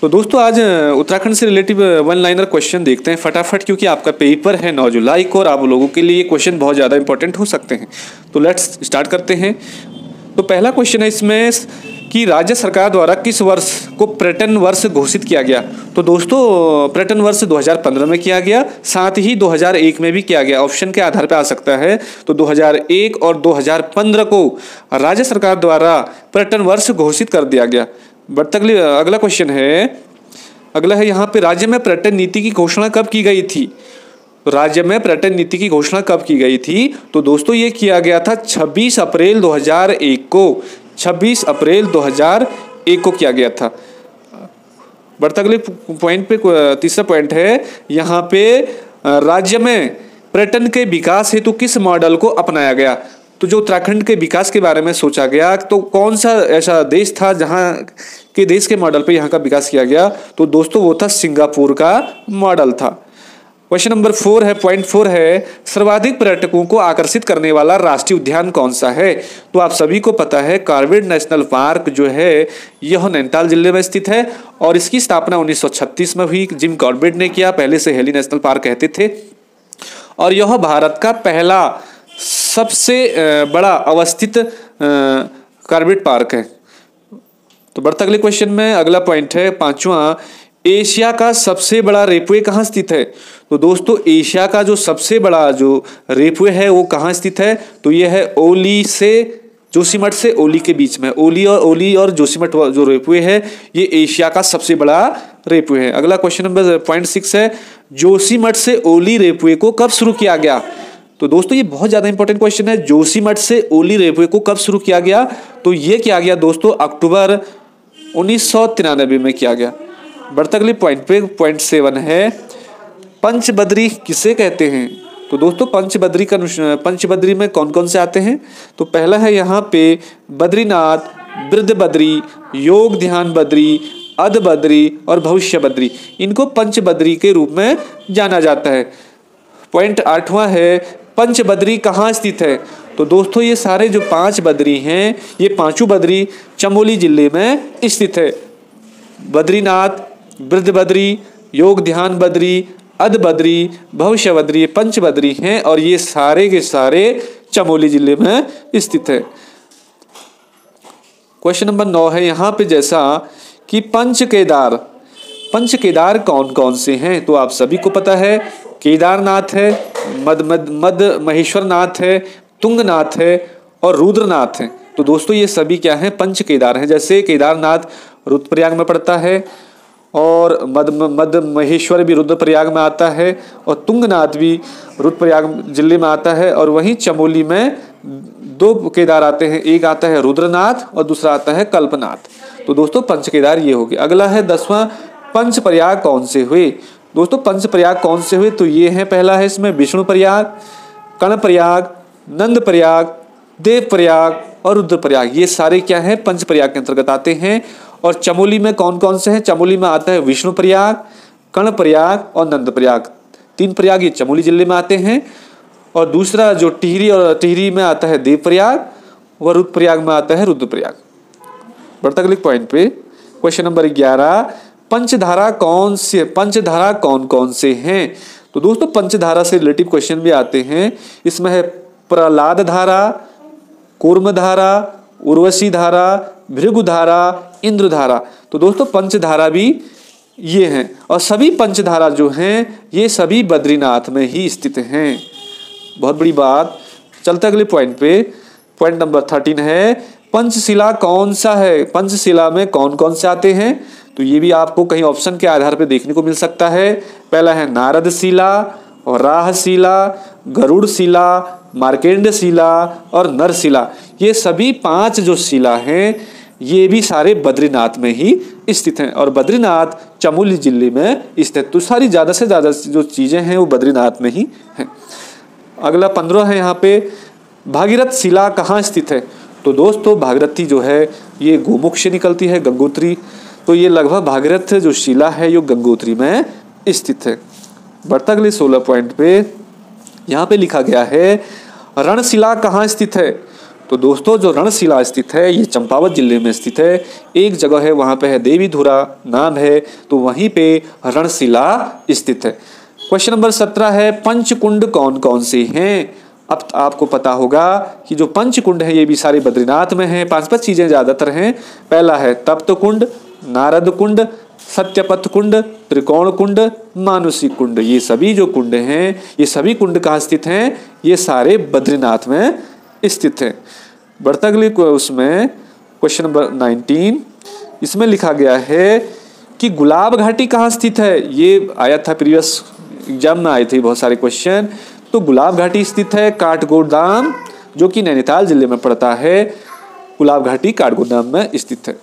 तो दोस्तों आज उत्तराखंड से रिलेटिव वन लाइनर क्वेश्चन देखते हैं फटाफट, क्योंकि आपका पेपर है 9 जुलाई को और आप लोगों के लिए ये क्वेश्चन बहुत ज़्यादा इंपॉर्टेंट हो सकते हैं। तो लेट्स स्टार्ट करते हैं। तो पहला क्वेश्चन है इसमें कि राज्य सरकार द्वारा किस वर्ष को पर्यटन वर्ष घोषित किया गया। तो दोस्तों पर्यटन वर्ष 2015 में किया गया, साथ ही 2001 में भी किया गया। ऑप्शन के आधार पर आ सकता है। तो 2001 और 2015 को राज्य सरकार द्वारा पर्यटन वर्ष घोषित कर दिया गया। बट अगला क्वेश्चन है, अगला है यहाँ पे राज्य में पर्यटन नीति की घोषणा कब की गई थी। तो राज्य में पर्यटन नीति की घोषणा कब की गई थी। तो दोस्तों ये किया गया था 26 अप्रैल 2001 को। 26 अप्रैल 2001 को किया गया था। बढ़ते अगले पॉइंट पे, तीसरा पॉइंट है यहाँ पे राज्य में पर्यटन के विकास हेतु किस मॉडल को अपनाया गया। तो जो उत्तराखंड के विकास के बारे में सोचा गया, तो कौन सा ऐसा देश था जहाँ के देश के मॉडल पे यहाँ का विकास किया गया। तो दोस्तों वो था सिंगापुर का मॉडल था। क्वेश्चन नंबर 4 है, पॉइंट 4 है, सर्वाधिक पर्यटकों को आकर्षित करने वाला राष्ट्रीय उद्यान कौन सा है। तो आप सभी को पता है कॉर्बेट नेशनल पार्क जो है यह नैनीताल जिले में स्थित है और इसकी स्थापना 1936 में हुई। जिम कॉर्बेट ने किया, पहले से हेली नेशनल पार्क कहते थे। और यह भारत का पहला सबसे बड़ा अवस्थित कॉर्बेट पार्क है। तो बढ़ते अगले क्वेश्चन में, अगला पॉइंट है 5वां, एशिया का सबसे बड़ा रेपवे कहाँ स्थित है। तो दोस्तों एशिया का जो सबसे बड़ा जो रेपवे है वो कहाँ स्थित है। तो ये है ओली से जोशीमठ से ओली के बीच में। ओली और जोशीमठ जो रेपवे है ये एशिया का सबसे बड़ा रेपवे है। अगला क्वेश्चन नंबर पॉइंट 6 है, जोशीमठ से ओली रेपवे को कब शुरू किया गया। तो दोस्तों ये बहुत ज़्यादा इंपॉर्टेंट क्वेश्चन है, जोशीमठ से ओली रेपवे को कब शुरू किया गया। तो ये किया गया दोस्तों अक्टूबर 1993 में किया गया। बढ़ते अगले पॉइंट पे, पॉइंट 7 है, पंचबद्री किसे कहते हैं। तो दोस्तों पंचबद्री में कौन कौन से आते हैं। तो पहला है यहाँ पे बद्रीनाथ, वृद्ध बद्री, योग ध्यान बद्री, अध बद्री और भविष्य बद्री। इनको पंचबद्री के रूप में जाना जाता है। पॉइंट 8वां है, पंचबद्री कहाँ स्थित है। तो दोस्तों ये सारे जो 5 बद्री हैं ये पांचों बद्री चमोली जिले में स्थित है। बद्रीनाथ, वृद्ध बद्री, योग ध्यान बद्री, अध बद्री, भविष्य बद्री, पंचबद्री हैं और ये सारे के सारे चमोली जिले में स्थित है। क्वेश्चन नंबर 9 है यहाँ पे जैसा कि पंच केदार कौन कौन से हैं। तो आप सभी को पता है केदारनाथ है, मद महेश्वर नाथ है, तुंगनाथ है और रुद्रनाथ है। तो दोस्तों ये सभी क्या हैं, पंच केदार हैं। जैसे केदारनाथ रुद्रप्रयाग में पड़ता है और मद महेश्वर भी रुद्रप्रयाग में आता है और तुंगनाथ भी रुद्रप्रयाग जिले में आता है। और वहीं चमोली में 2 केदार आते हैं, एक आता है रुद्रनाथ और दूसरा आता है कल्पनाथ। तो दोस्तों पंच केदार ये हो गया। अगला है 10वां, पंच प्रयाग कौन से हुए। दोस्तों पंच प्रयाग कौन से हुए। तो ये है, पहला है इसमें विष्णु प्रयाग, कर्ण प्रयाग, नंद प्रयाग, देव प्रयाग और रुद्र प्रयाग। ये सारे क्या है, पंच प्रयाग के अंतर्गत आते हैं। और चमोली में कौन कौन से हैं। चमोली में आता है विष्णु प्रयाग, कर्ण प्रयाग और नंद प्रयाग। 3 प्रयाग ये चमोली जिले में आते हैं। और दूसरा जो टिहरी में आता है देव प्रयाग और रुद्रप्रयाग में आता है रुद्र प्रयाग। बढ़ते अगले पॉइंट पे, क्वेश्चन नंबर 11, पंचधारा कौन कौन से हैं। तो दोस्तों पंचधारा से रिलेटिव क्वेश्चन भी आते हैं। इसमें है प्रहलाद धारा, कूर्म धारा, उर्वशी धारा, भृगु धारा, इंद्र धारा। तो दोस्तों पंचधारा भी ये हैं और सभी पंचधारा जो हैं ये सभी बद्रीनाथ में ही स्थित हैं। बहुत बड़ी बात। चलते अगले पॉइंट पे, पॉइंट नंबर 13 है, पंचशिला कौन सा है। पंचशिला में कौन कौन से आते हैं। तो ये भी आपको कहीं ऑप्शन के आधार पर देखने को मिल सकता है। पहला है नारद शिला और राह शिला, गरुड़ शिला, मार्केंड शिला और नरशिला। ये सभी 5 जो शिला हैं ये भी सारे बद्रीनाथ में ही स्थित हैं और बद्रीनाथ चमोली जिले में स्थित। तो सारी ज़्यादा से ज़्यादा जो चीज़ें हैं वो बद्रीनाथ में ही हैं। अगला 15 है यहाँ पे, भागीरथ शिला कहाँ स्थित है। तो दोस्तों भागीरथी जो है ये गोमुख से निकलती है, गंगोत्री। तो ये लगभग भागीरथ जो शिला है ये गंगोत्री में स्थित है। बढ़ता अगले 16 पॉइंट पे, यहाँ पे लिखा गया है रणशिला कहाँ स्थित है। तो दोस्तों जो रणशिला स्थित है ये चंपावत जिले में स्थित है। एक जगह है वहाँ पे है देवीधुरा नाम है, तो वहीं पे रणशिला स्थित है। क्वेश्चन नंबर 17 है पंचकुंड कौन कौन से हैं। अब आपको पता होगा कि जो पंचकुंड है ये भी सारे बद्रीनाथ में हैं। 5 चीजें ज्यादातर हैं। पहला है तप्त कुंड, नारद कुंड, सत्यपथ कुंड, त्रिकोण कुंड, मानुषी कुंड। ये सभी जो कुंड हैं ये सभी कुंड कहाँ स्थित हैं, ये सारे बद्रीनाथ में स्थित हैं। बढ़ता अगले उसमें क्वेश्चन नंबर 19, इसमें लिखा गया है कि गुलाब घाटी कहाँ स्थित है। ये आया था प्रीवियस एग्जाम में, आए थे बहुत सारे क्वेश्चन। तो गुलाब घाटी स्थित है काठगोदाम, जो कि नैनीताल जिले में पड़ता है। गुलाब घाटी काठगोदाम में स्थित है।